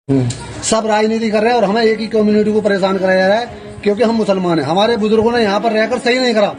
सब राजनीति कर रहे हैं और हमें एक ही कम्युनिटी को परेशान कराया जा रहा है क्योंकि हम मुसलमान हैं। हमारे बुजुर्गों ने यहाँ पर रहकर सही नहीं करा।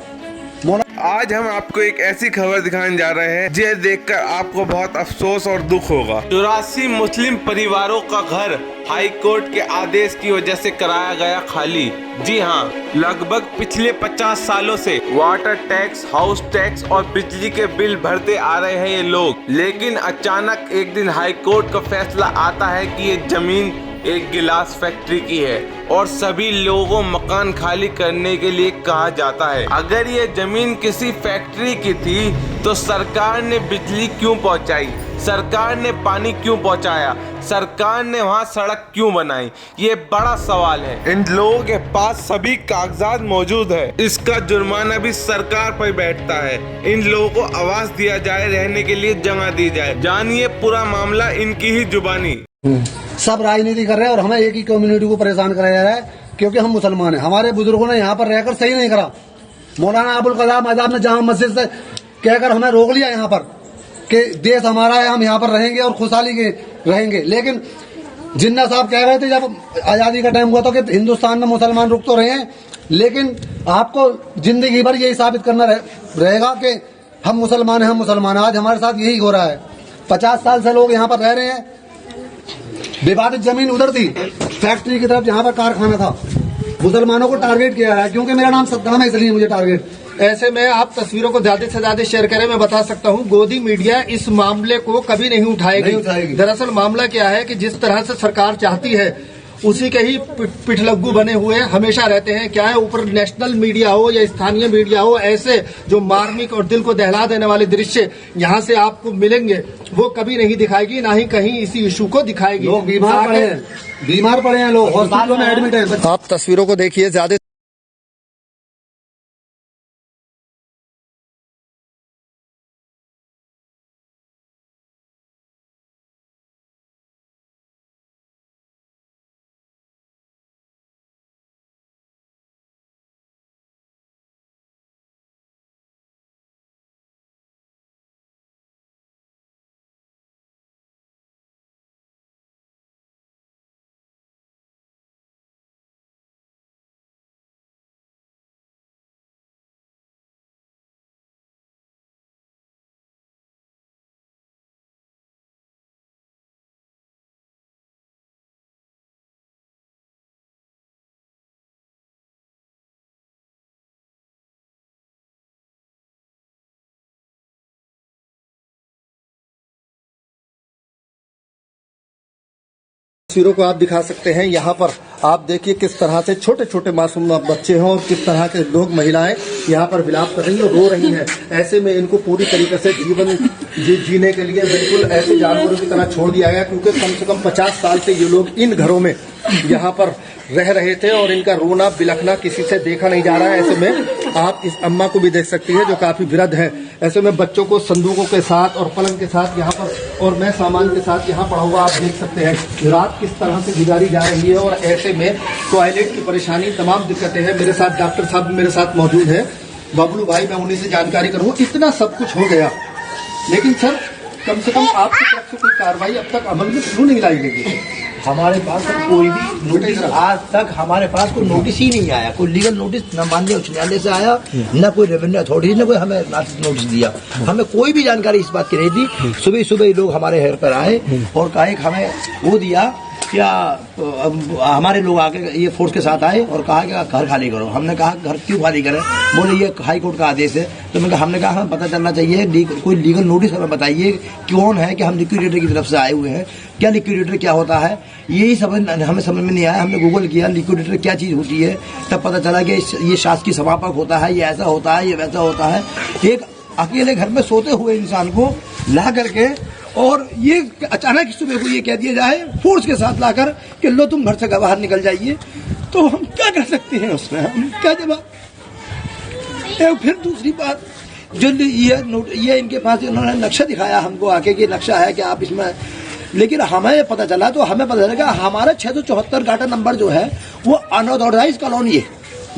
आज हम आपको एक ऐसी खबर दिखाने जा रहे हैं जिसे देखकर आपको बहुत अफसोस और दुख होगा। 84 मुस्लिम परिवारों का घर हाई कोर्ट के आदेश की वजह से कराया गया खाली। जी हाँ, लगभग पिछले 50 सालों से वाटर टैक्स, हाउस टैक्स और बिजली के बिल भरते आ रहे हैं ये लोग। लेकिन अचानक एक दिन हाई कोर्ट का फैसला आता है कि ये जमीन एक गिलास फैक्ट्री की है और सभी लोगों को मकान खाली करने के लिए कहा जाता है। अगर ये जमीन किसी फैक्ट्री की थी तो सरकार ने बिजली क्यों पहुंचाई, सरकार ने पानी क्यों पहुंचाया, सरकार ने वहां सड़क क्यों बनाई? ये बड़ा सवाल है। इन लोगों के पास सभी कागजात मौजूद है। इसका जुर्माना भी सरकार पर बैठता है। इन लोगों को आवाज दिया जाए, रहने के लिए जगह दी जाए। जानिए पूरा मामला इनकी ही जुबानी। सब राजनीति कर रहे हैं और हमें एक ही कम्युनिटी को परेशान कराया जा रहा है क्योंकि हम मुसलमान हैं। हमारे बुजुर्गों ने यहाँ पर रहकर सही नहीं करा। मौलाना अबुल कलाम आजाद ने जामा मस्जिद से कहकर हमें रोक लिया यहाँ पर कि देश हमारा है, हम यहाँ पर रहेंगे और खुशहाली के रहेंगे। लेकिन जिन्ना साहब कह रहे थे जब आजादी का टाइम हुआ था कि हिंदुस्तान में मुसलमान रुक तो रहे हैं, लेकिन आपको जिंदगी भर यही साबित करना रहेगा कि हम मुसलमान हैं, हम मुसलमान। आज हमारे साथ यही हो रहा है। 50 साल से लोग यहाँ पर रह रहे हैं। विवादित जमीन उधर थी, फैक्ट्री की तरफ जहाँ पर कारखाना था। मुसलमानों को टारगेट किया है क्योंकि मेरा नाम सद्दाम है, इसलिए मुझे टारगेट। ऐसे में आप तस्वीरों को ज्यादा से ज्यादा शेयर करें। मैं बता सकता हूं, गोदी मीडिया इस मामले को कभी नहीं उठाएगी। दरअसल मामला क्या है कि जिस तरह से सरकार चाहती है उसी के ही पिठलग्गू बने हुए हमेशा रहते हैं। क्या है, ऊपर नेशनल मीडिया हो या स्थानीय मीडिया हो, ऐसे जो मार्मिक और दिल को दहला देने वाले दृश्य यहाँ से आपको मिलेंगे वो कभी नहीं दिखाएगी, ना ही कहीं इसी इशू को दिखाएगी। लोग बीमार पड़े हैं, लोग हॉस्पिटलों में एडमिट हैं। आप तस्वीरों को देखिए ज्यादा। तस्वीरों को आप दिखा सकते हैं। यहाँ पर आप देखिए किस तरह से छोटे छोटे मासूम बच्चे हैं और किस तरह के लोग, महिलाएं यहाँ पर विलाप कर रही हैं और रो रही हैं। ऐसे में इनको पूरी तरीके से जीवन जीने के लिए बिल्कुल ऐसे जानवरों की तरह छोड़ दिया गया, क्योंकि कम से कम 50 साल से ये लोग इन घरों में यहाँ पर रह रहे थे और इनका रोना बिलखना किसी से देखा नहीं जा रहा है। ऐसे में आप इस अम्मा को भी देख सकती है जो काफी वृद्ध है। ऐसे में बच्चों को संदूकों के साथ और पलंग के साथ यहाँ पर और मैं सामान के साथ यहाँ पड़ा हुआ आप देख सकते हैं। रात किस तरह से गुजारी जा रही है और ऐसे में टॉयलेट की परेशानी, तमाम दिक्कतें हैं। मेरे साथ डॉक्टर साहब मेरे साथ मौजूद है, बबलू भाई, मैं उन्हीं से जानकारी करूँ। इतना सब कुछ हो गया, लेकिन सर कम से कम आपकी तरफ से कोई कार्रवाई अब तक अमल में क्यों नहीं लाई गई? हमारे पास कोई भी नोटिस, आज तक हमारे पास कोई नोटिस ही नहीं आया। कोई लीगल नोटिस न माननीय उच्च न्यायालय से आया, न कोई रेवेन्यू अथॉरिटी ने कोई हमें नोटिस दिया। हमें कोई भी जानकारी इस बात की नहीं दी। सुबह सुबह लोग हमारे घर पर आए और कहा कि हमें वो दिया क्या, हमारे लोग आके ये फोर्स के साथ आए और कहा कि घर खाली करो। हमने कहा घर क्यों खाली करें? बोले ये हाई कोर्ट का आदेश है। तो हमने कहा हमें पता चलना चाहिए, कोई लीगल नोटिस हमें बताइए कौन है कि हम लिक्विडेटर की तरफ से आए हुए हैं, क्या लिक्विडेटर क्या होता है, यही हमें समझ में नहीं आया। हमने गूगल किया लिक्विडेटर क्या चीज होती है, तब पता चला कि ये शासकीय समापक होता है, ये ऐसा होता है, ये वैसा होता है। एक अकेले घर में सोते हुए इंसान को ला करके और ये अचानक सुबह को ये कह दिया जाए फोर्स के साथ लाकर कि लो तुम घर से बाहर निकल जाइए, तो हम क्या कर सकते हैं उसमें? हम क्या जवाब? फिर दूसरी बात, जो ये इनके पास इन्होंने नक्शा दिखाया हमको आके कि नक्शा है कि आप इसमें, लेकिन हमें पता चला कि हमारा 674 गाटा नंबर जो है वो अनऑथोराइज कॉलोनी है,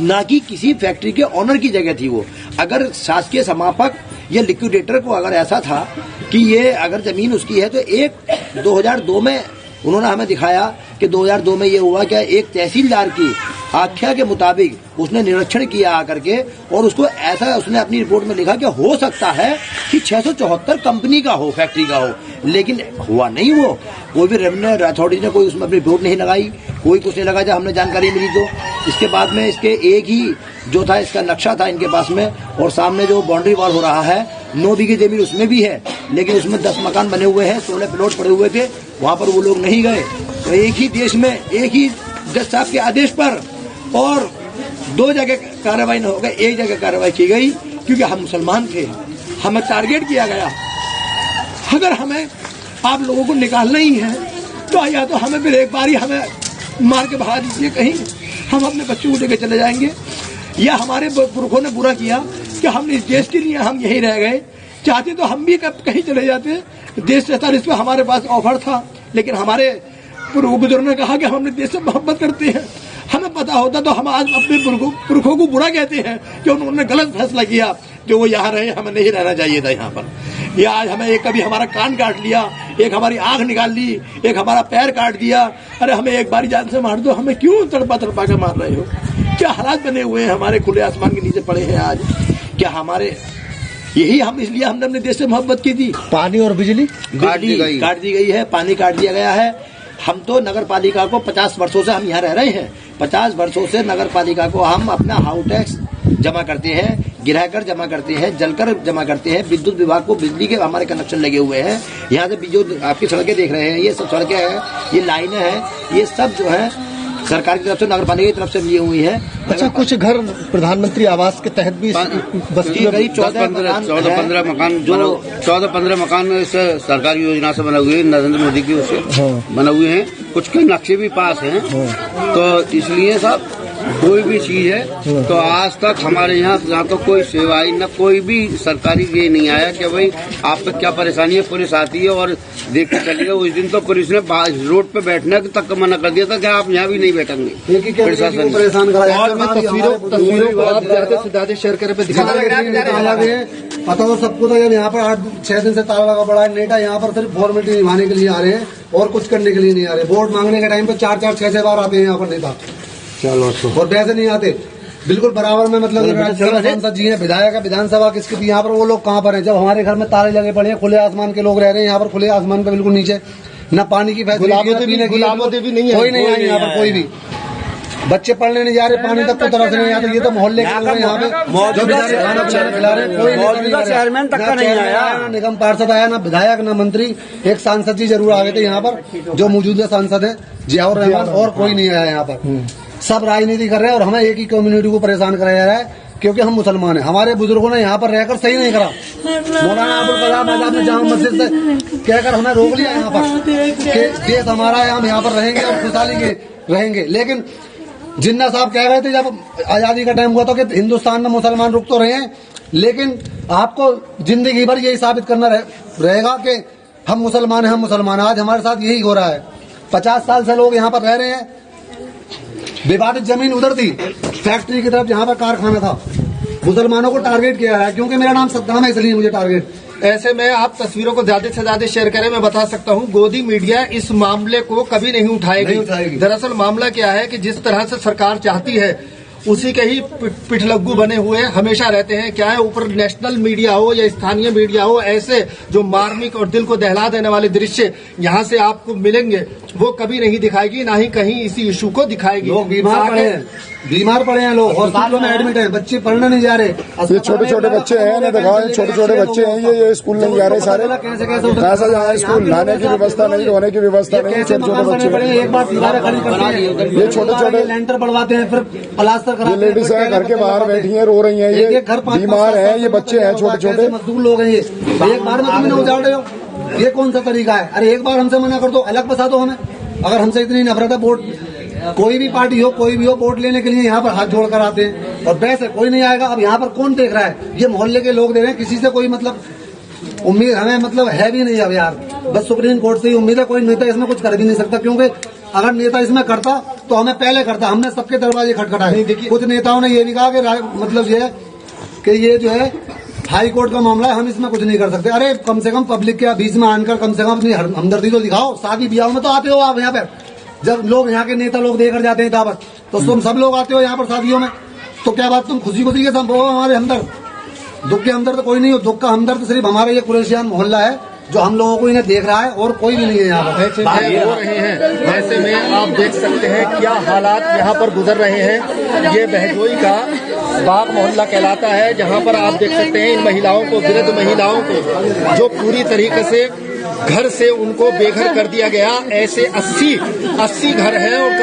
ना कि किसी फैक्ट्री के ऑनर की जगह थी वो। अगर शासकीय समापक या लिक्विडेटर को अगर ऐसा था कि ये अगर जमीन उसकी है तो 2002 में उन्होंने हमें दिखाया कि 2002 में ये हुआ क्या, एक तहसीलदार की आख्या के मुताबिक उसने निरीक्षण किया आकर के, और उसको ऐसा उसने अपनी रिपोर्ट में लिखा कि हो सकता है कि 674 कंपनी का हो, फैक्ट्री का हो, लेकिन हुआ नहीं। वो कोई भी रेवेन्यू अथॉरिटी ने कोई उसमें अपनी रिपोर्ट नहीं लगाई, कोई कुछ नहीं लगा जब हमने जानकारी मिली तो। इसके बाद में इसके एक ही जो था इसका नक्शा था इनके पास में, और सामने जो बाउंड्री वॉल हो रहा है 9 बीघे जमीन उसमें भी है, लेकिन उसमें 10 मकान बने हुए हैं, 16 प्लॉट पड़े हुए थे, वहां पर वो लोग नहीं गए। तो एक ही देश में एक ही जज साहब के आदेश पर और 2 जगह कार्रवाई न हो गई, एक जगह कार्रवाई की गई, क्योंकि हम मुसलमान थे, हमें टारगेट किया गया। अगर हमें आप लोगों को निकालना ही है तो या तो हमें फिर एक बार ही हमें मार के भगा दीजिए कहीं, हम अपने बच्चों को लेकर चले जाएंगे, या हमारे पुरखों ने बुरा किया कि हम इस देश के लिए हम यहीं रह गए, चाहते तो हम भी कहीं चले जाते। देश 47 में हमारे पास ऑफर था, लेकिन हमारे बुजुर्ग ने कहा कि हमने देश से मोहब्बत करते हैं। हमें पता होता तो हम आज अपने पुरखों को बुरा कहते हैं कि उन्होंने गलत फैसला किया जो वो यहाँ रहे, हमें नहीं रहना चाहिए था यहाँ पर। या आज हमें एक कभी हमारा कान काट लिया, एक हमारी आंख निकाल ली, एक हमारा पैर काट दिया। अरे हमें एक बारी जान से मार दो, हमें क्यों तड़पा तड़पा के मार रहे हो? क्या हालात बने हुए हैं हमारे, खुले आसमान के नीचे पड़े हैं आज। क्या हमारे यही हम इसलिए हमने अपने देश से मोहब्बत की थी। पानी और बिजली काट दी गई है, पानी काट दिया गया है। हम तो नगर पालिका को 50 वर्षों से हम यहाँ रह रहे हैं, 50 वर्षों से नगर पालिका को हम अपना हाउस टैक्स जमा करते हैं, गिराह कर जमा करते हैं, जलकर जमा करते हैं, विद्युत विभाग को बिजली के हमारे कनेक्शन लगे हुए हैं। यहाँ से जो आपकी सड़कें देख रहे हैं, ये सब सड़कें हैं, ये लाइनें हैं, ये सब जो है सरकार की तरफ से, नगर पालिका की तरफ से ली हुई है। अच्छा, कुछ घर प्रधानमंत्री आवास के तहत भी बस्ती गई 14-15 मकान जो 14-15 मकान इस सरकारी योजना से बने हुए, नरेंद्र मोदी की ओर से बने हुए हैं। कुछ के नक्शे भी पास हैं, तो इसलिए सब कोई भी चीज है तो आज तक हमारे यहाँ ना तो कोई सेवाई न कोई भी सरकारी ये नहीं आया कि भाई आप पे क्या परेशानी है। पुलिस आती है और देख के चली गई। उस दिन तो पुलिस ने रोड पे बैठने तक मना कर दिया था कि आप यहाँ भी नहीं बैठेंगे। प्रशासन परेशान कराया। और मैं तस्वीरों को आप ज्यादा से ज्यादा शेयर करें पता हो सबको। तो यहाँ पर 8-6 दिन से ताला लगा पड़ा है। नेता यहाँ पर सिर्फ फॉर्मेलिटी निभाने के लिए आ रहे हैं और कुछ करने के लिए नहीं आ रहे। वोट मांगने के टाइम पे 4-4-6-6 बार आते हैं यहाँ पर नेता, और वैसे नहीं आते बिल्कुल बराबर में। मतलब सांसद जी हैं, विधायक है, विधानसभा किसकी थी, यहाँ पर वो लोग कहाँ पर हैं? जब हमारे घर में ताले लगे पड़े हैं, खुले आसमान के लोग रह रहे हैं यहाँ पर, खुले आसमान पे बिल्कुल नीचे, न पानी की फैसिलिटी, कोई नहीं है यहाँ पर, कोई भी बच्चे पढ़ने नहीं जा रहे, पानी तक को तरफ से नहीं आते। ये तो मोहल्ले के लोग यहाँ पे जो खाना खिला रहे हैं, कोई चेयरमैन तक का नहीं आया, ना निगम पार्षद आया, ना विधायक, ना मंत्री। एक सांसद जी जरूर आ गए थे यहाँ पर, जो मौजूदा सांसद है जियाउर रहमान, और कोई नहीं आया यहाँ पर। सब राजनीति कर रहे हैं और हमें एक ही कम्युनिटी को परेशान कराया जा रहा है, क्योंकि हम मुसलमान हैं। हमारे बुजुर्गों ने यहाँ पर रहकर सही नहीं करा। मौलाना अबुल कलाम आजाद ने जामा मस्जिद से कहकर हमें रोक लिया यहाँ पर कि देश हमारा है, हम यहाँ पर रहेंगे और खुशहाली के रहेंगे। लेकिन जिन्ना साहब कह रहे थे जब आजादी का टाइम हुआ था कि हिंदुस्तान में मुसलमान रुक तो रहे हैं, लेकिन आपको जिंदगी भर यही साबित करना रहेगा कि हम मुसलमान हैं, हम मुसलमान। आज हमारे साथ यही हो रहा है। 50 साल से लोग यहाँ पर रह रहे हैं। विवादित जमीन उधर थी, फैक्ट्री की तरफ जहाँ पर कारखाना था, मुसलमानों को टारगेट किया है, क्योंकि मेरा नाम सद्दाम है इसलिए मुझे टारगेट। ऐसे में आप तस्वीरों को ज्यादा से ज्यादा शेयर करें। मैं बता सकता हूं, गोदी मीडिया इस मामले को कभी नहीं उठाएगी। दरअसल मामला क्या है कि जिस तरह से सरकार चाहती है उसी के ही पिठलग्गू बने हुए हमेशा रहते हैं। क्या है, ऊपर नेशनल मीडिया हो या स्थानीय मीडिया हो, ऐसे जो मार्मिक और दिल को दहला देने वाले दृश्य यहाँ से आपको मिलेंगे, वो कभी नहीं दिखाएगी, ना ही कहीं इसी इशू को दिखाएगी। लोग बीमार पड़े हैं, लोग हॉस्पिटलों में एडमिट हैं, बच्चे पढ़ने नहीं जा रहे। ये छोटे छोटे बच्चे हैं ना, दिखाओ, छोटे छोटे बच्चे हैं, ये स्कूल नहीं जा रहे सारे। कैसा जाए स्कूल? लाने की व्यवस्था नहीं, होने की व्यवस्था नहीं। छोटे छोटे बच्चे एक बार दीवारें खड़ी करते हैं, ये छोटे छोटे लेंटर बढ़वाते हैं, फिर प्लास्टर कराते हैं। लेडीज है घर के बाहर बैठी हैं, रो रही हैं, ये बीमार है, ये बच्चे हैं छोटे छोटे मजदूर लोग हैं। ये एक बार में तुम उजाड़ रहे हो, ये कौन सा तरीका है? अरे एक बार हमसे मना कर दो, अलग बसा दो हमें। अगर हमसे इतनी नफरत है, वोट कोई भी पार्टी हो, कोई भी हो, वोट लेने के लिए यहाँ पर हाथ जोड़कर आते हैं, और वैसे कोई नहीं आएगा। अब यहाँ पर कौन देख रहा है? ये मोहल्ले के लोग दे रहे हैं। किसी से कोई मतलब उम्मीद हमें मतलब है भी नहीं अब यार। बस सुप्रीम कोर्ट से ही उम्मीद है। कोई नेता इसमें कुछ कर भी नहीं सकता, क्योंकि अगर नेता इसमें करता तो हमें पहले करता। हमने सबके दरवाजे खटखटाए। कुछ नेताओं ने ये भी कहा कि मतलब ये है कि ये जो है हाई कोर्ट का मामला है, हम इसमें कुछ नहीं कर सकते। अरे कम से कम पब्लिक के बीच में आकर कम से कम अपनी हमदर्दी तो दिखाओ। शादी ब्याह में तो आते हो आप यहाँ पे, जब लोग यहाँ के नेता लोग देकर जाते हैं दावत, तो तुम सब लोग आते हो यहाँ पर शादियों में, तो क्या बात तुम खुशी खुशी के साथ हो हमारे हमदर्द? दुख के हमदर्द कोई नहीं हो, दुख का हमदर्द सिर्फ हमारा ये कुरैशियान मोहल्ला है जो हम लोगों को इन्हें देख रहा है, और कोई भी नहीं है यहाँ पर। ऐसे में हो रहे हैं, ऐसे में आप देख सकते हैं क्या हालात यहाँ पर गुजर रहे हैं। ये बहजोई का बाग मोहल्ला कहलाता है, जहाँ पर आप देख सकते हैं इन महिलाओं को, वृद्ध महिलाओं को जो पूरी तरीके से घर से उनको बेघर कर दिया गया। ऐसे 80 घर हैं और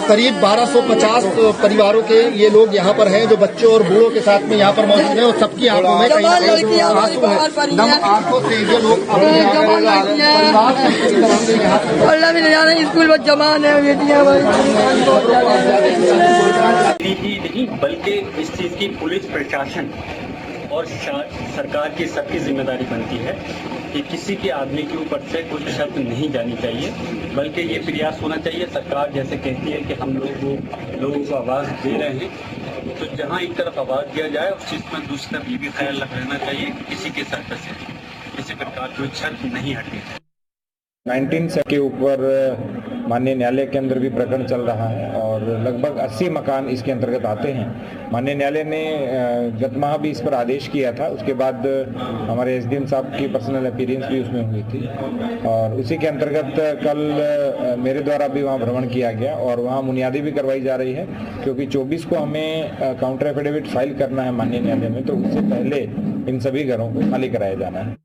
करीब 1250 परिवारों के ये लोग यहाँ पर हैं, जो बच्चों और बूढ़ों के साथ में यहाँ पर मौजूद हैं, और सबकी आंखों में कहीं ना कहीं आंसू है। नम आंखों से ये लोग स्कूल में जमान है बेटियां नहीं, बल्कि इस चीज की पुलिस प्रशासन और सरकार की सबकी जिम्मेदारी बनती है कि किसी के आदमी के ऊपर से कोई शर्त नहीं जानी चाहिए, बल्कि ये प्रयास होना चाहिए। सरकार जैसे कहती है कि हम लोगों को आवाज़ दे रहे हैं, तो जहाँ एक तरफ आवाज़ दिया जाए उस चीज़ में दूसरी तरफ ये भी ख्याल रहना चाहिए कि किसी के सर पर से किसी प्रकार की शर्त नहीं हटे। 19 के ऊपर माननीय न्यायालय के अंदर भी प्रकरण चल रहा है और लगभग 80 मकान इसके अंतर्गत आते हैं। माननीय न्यायालय ने गत माह भी इस पर आदेश किया था, उसके बाद हमारे एसडीएम साहब की पर्सनल अपीयरेंस भी उसमें हुई थी, और उसी के अंतर्गत कल मेरे द्वारा भी वहाँ भ्रमण किया गया और वहाँ बुनियादी भी करवाई जा रही है, क्योंकि 24 को हमें काउंटर एफिडेविट फाइल करना है माननीय न्यायालय में, तो उससे पहले इन सभी घरों को खाली कराया जाना है।